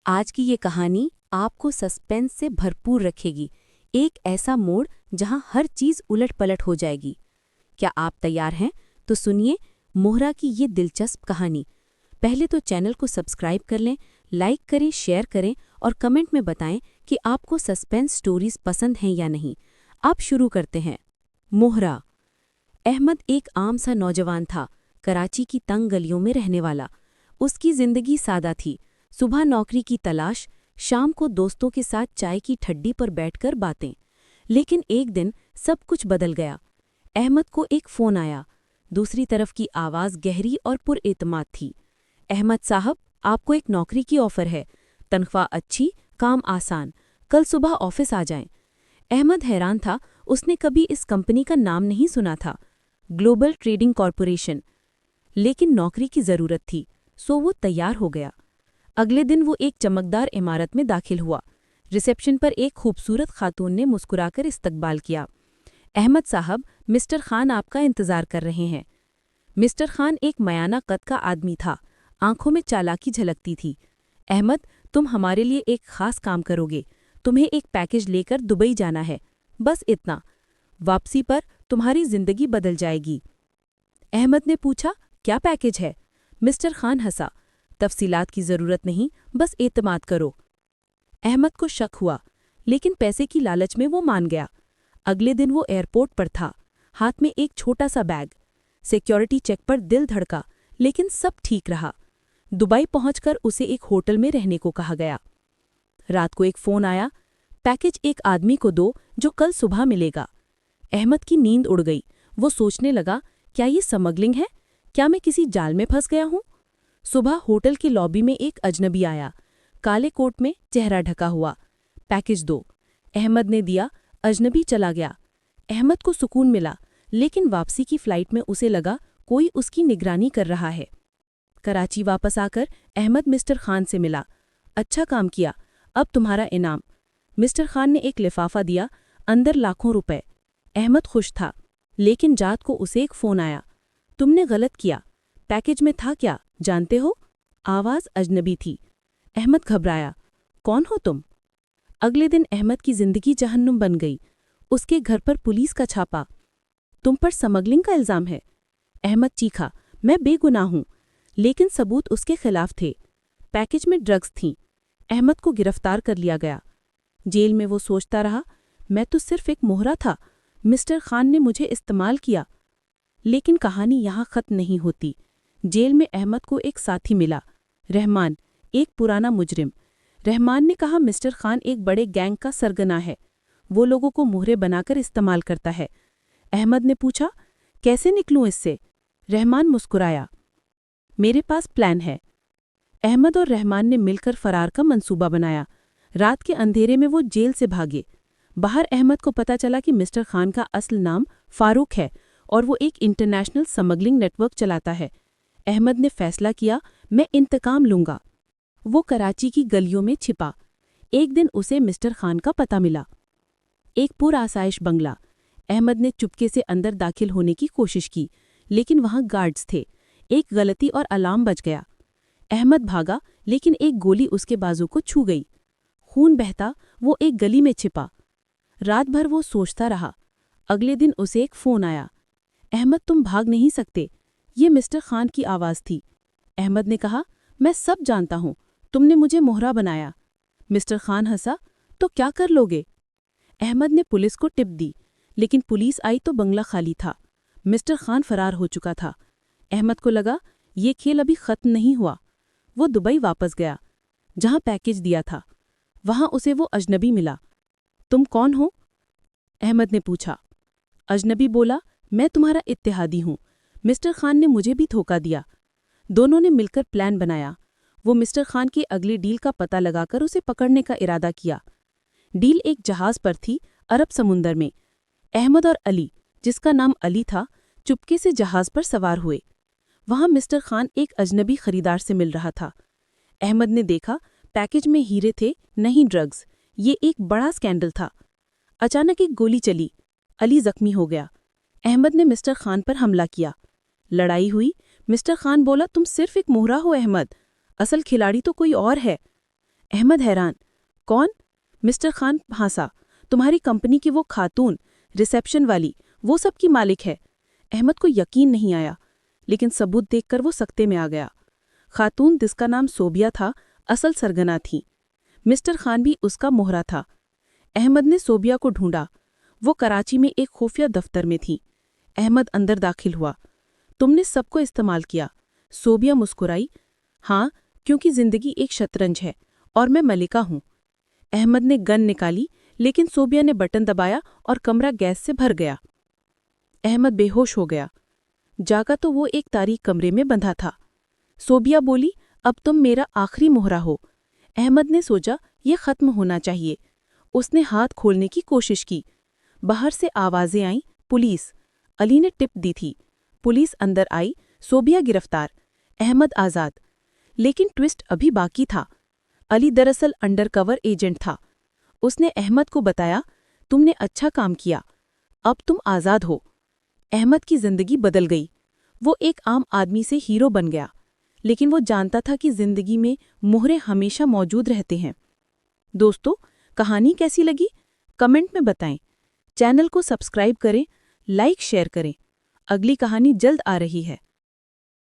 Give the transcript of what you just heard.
आज की ये कहानी आपको सस्पेंस से भरपूर रखेगी। एक ऐसा मोड़ जहां हर चीज उलट-पलट हो जाएगी। क्या आप तैयार हैं? तो सुनिए मोहरा की ये दिलचस्प कहानी। पहले तो चैनल को सब्सक्राइब कर लें, लाइक करें, शेयर करें और कमेंट में बताएं कि आपको सस्पेंस स्टोरीज पसंद हैं या नहीं। आप शुरू करते हैं। मोहरा। अहमद एक आम सा नौजवान था, कराची की तंग गलियों में रहने वाला। उसकी जिंदगी सादा थी। सुबह नौकरी की तलाश, शाम को दोस्तों के साथ चाय की ठड्डी पर बैठकर बातें। लेकिन एक दिन सब कुछ बदल गया। अहमद को एक फ़ोन आया। दूसरी तरफ की आवाज़ गहरी और पुरएतमाद थी। अहमद साहब, आपको एक नौकरी की ऑफ़र है। तनख्वाह अच्छी, काम आसान। कल सुबह ऑफिस आ जाएं। अहमद हैरान था, उसने कभी इस कंपनी का नाम नहीं सुना था। Global trading corporation. लेकिन नौकरी की ज़रूरत थी, सो वो तैयार हो गया। अगले दिन वो एक चमकदार इमारत में दाखिल हुआ। रिसेप्शन पर एक खूबसूरत खातून ने मुस्कुराकर इस्तकबाल किया। अहमद साहब, मिस्टर खान आपका इंतज़ार कर रहे हैं। मिस्टर खान एक मयाना कद का आदमी था, आंखों में चालाकी झलकती थी। अहमद, तुम हमारे लिए एक खास काम करोगे। तुम्हें एक पैकेज लेकर दुबई जाना है, बस इतना। वापसी पर तुम्हारी जिंदगी बदल जाएगी। अहमद ने पूछा, क्या पैकेज है? मिस्टर खान हंसा, तफसीलात की जरूरत नहीं, बस एतमाद करो। अहमद को शक हुआ, लेकिन पैसे की लालच में वो मान गया। अगले दिन वो एयरपोर्ट पर था, हाथ में एक छोटा सा बैग। सिक्योरिटी चेक पर दिल धड़का, लेकिन सब ठीक रहा। दुबई पहुंचकर उसे एक होटल में रहने को कहा गया। रात को एक फोन आया, पैकेज एक आदमी को दो जो कल सुबह मिलेगा। अहमद की नींद उड़ गई। वो सोचने लगा, क्या ये स्मगलिंग है? क्या मैं किसी जाल में फंस गया हूं? सुबह होटल की लॉबी में एक अजनबी आया, काले कोट में, चेहरा ढका हुआ। पैकेज दो। अहमद ने दिया, अजनबी चला गया। अहमद को सुकून मिला, लेकिन वापसी की फ्लाइट में उसे लगा कोई उसकी निगरानी कर रहा है। कराची वापस आकर अहमद मिस्टर खान से मिला। अच्छा काम किया, अब तुम्हारा इनाम। मिस्टर खान ने एक लिफाफा दिया, अंदर लाखों रुपए। अहमद खुश था, लेकिन रात को उसे एक फ़ोन आया। तुमने गलत किया। पैकेज में था क्या, जानते हो? आवाज़ अजनबी थी। अहमद घबराया, कौन हो तुम? अगले दिन अहमद की जिंदगी जहन्नुम बन गई। उसके घर पर पुलिस का छापा। तुम पर स्मगलिंग का इल्ज़ाम है। अहमद चीखा, मैं बेगुनाह हूं, लेकिन सबूत उसके खिलाफ थे। पैकेज में ड्रग्स थीं। अहमद को गिरफ्तार कर लिया गया। जेल में वो सोचता रहा, मैं तो सिर्फ एक मोहरा था, मिस्टर खान ने मुझे इस्तेमाल किया। लेकिन कहानी यहाँ ख़त्म नहीं होती। जेल में अहमद को एक साथी मिला, रहमान, एक पुराना मुजरिम। रहमान ने कहा, मिस्टर खान एक बड़े गैंग का सरगना है। वो लोगों को मोहरे बनाकर इस्तेमाल करता है। अहमद ने पूछा, कैसे निकलूं इससे? रहमान मुस्कुराया, मेरे पास प्लान है। अहमद और रहमान ने मिलकर फरार का मंसूबा बनाया। रात के अंधेरे में वो जेल से भागे। बाहर अहमद को पता चला कि मिस्टर खान का असल नाम फारूक है और वो एक इंटरनेशनल स्मगलिंग नेटवर्क चलाता है। अहमद ने फैसला किया, मैं इंतकाम लूंगा। वो कराची की गलियों में छिपा। एक दिन उसे मिस्टर खान का पता मिला, एक पुरआसाइश बंगला। अहमद ने चुपके से अंदर दाखिल होने की कोशिश की, लेकिन वहां गार्ड्स थे। एक गलती और अलार्म बज गया। अहमद भागा, लेकिन एक गोली उसके बाजू को छू गई। खून बहता वो एक गली में छिपा। रात भर वो सोचता रहा। अगले दिन उसे एक फ़ोन आया, अहमद तुम भाग नहीं सकते। ये मिस्टर खान की आवाज़ थी। अहमद ने कहा, मैं सब जानता हूँ, तुमने मुझे मोहरा बनाया। मिस्टर खान हंसा, तो क्या कर लोगे? अहमद ने पुलिस को टिप दी, लेकिन पुलिस आई तो बंगला खाली था। मिस्टर खान फरार हो चुका था। अहमद को लगा, ये खेल अभी ख़त्म नहीं हुआ। वो दुबई वापस गया, जहाँ पैकेज दिया था। वहाँ उसे वो अजनबी मिला। तुम कौन हो? अहमद ने पूछा। अजनबी बोला, मैं तुम्हारा इत्तेहादी हूँ। मिस्टर खान ने मुझे भी धोखा दिया। दोनों ने मिलकर प्लान बनाया। वो मिस्टर खान की अगली डील का पता लगाकर उसे पकड़ने का इरादा किया। डील एक जहाज पर थी, अरब समुंदर में। अहमद और अली, जिसका नाम अली था, चुपके से जहाज पर सवार हुए। वहां मिस्टर खान एक अजनबी खरीदार से मिल रहा था। अहमद ने देखा, पैकेज में हीरे थे, नहीं ड्रग्स। ये एक बड़ा स्कैंडल था। अचानक एक गोली चली, अली जख्मी हो गया। अहमद ने मिस्टर खान पर हमला किया। लड़ाई हुई। मिस्टर खान बोला, तुम सिर्फ एक मोहरा हो अहमद, असल खिलाड़ी तो कोई और है। अहमद हैरान, कौन? मिस्टर खान हंसा, तुम्हारी कंपनी की वो खातून, रिसेप्शन वाली, वो सब की मालिक है। अहमद को यकीन नहीं आया, लेकिन सबूत देखकर वो सकते में आ गया। खातून जिसका नाम सोबिया था, असल सरगना थी। मिस्टर खान भी उसका मोहरा था। अहमद ने सोबिया को ढूंढा। वो कराची में एक खुफिया दफ्तर में थी। अहमद अंदर दाखिल हुआ। तुमने सबको इस्तेमाल किया। सोबिया मुस्कुराई। हाँ, क्योंकि जिंदगी एक शतरंज है और मैं मलिका हूं। अहमद ने गन निकाली, लेकिन सोबिया ने बटन दबाया और कमरा गैस से भर गया। अहमद बेहोश हो गया। जागा तो वो एक तारीक कमरे में बंधा था। सोबिया बोली, अब तुम मेरा आखिरी मोहरा हो। अहमद ने सोचा, यह खत्म होना चाहिए। उसने हाथ खोलने की कोशिश की। बाहर से आवाजें आईं, पुलिस। अली ने टिप दी थी। पुलिस अंदर आई, सोबिया गिरफ्तार, अहमद आज़ाद। लेकिन ट्विस्ट अभी बाकी था। अली दरअसल अंडरकवर एजेंट था। उसने अहमद को बताया, तुमने अच्छा काम किया, अब तुम आज़ाद हो। अहमद की जिंदगी बदल गई। वो एक आम आदमी से हीरो बन गया, लेकिन वो जानता था कि जिंदगी में मोहरे हमेशा मौजूद रहते हैं। दोस्तों, कहानी कैसी लगी? कमेंट में बताएं। चैनल को सब्सक्राइब करें, लाइक शेयर करें। अगली कहानी जल्द आ रही है।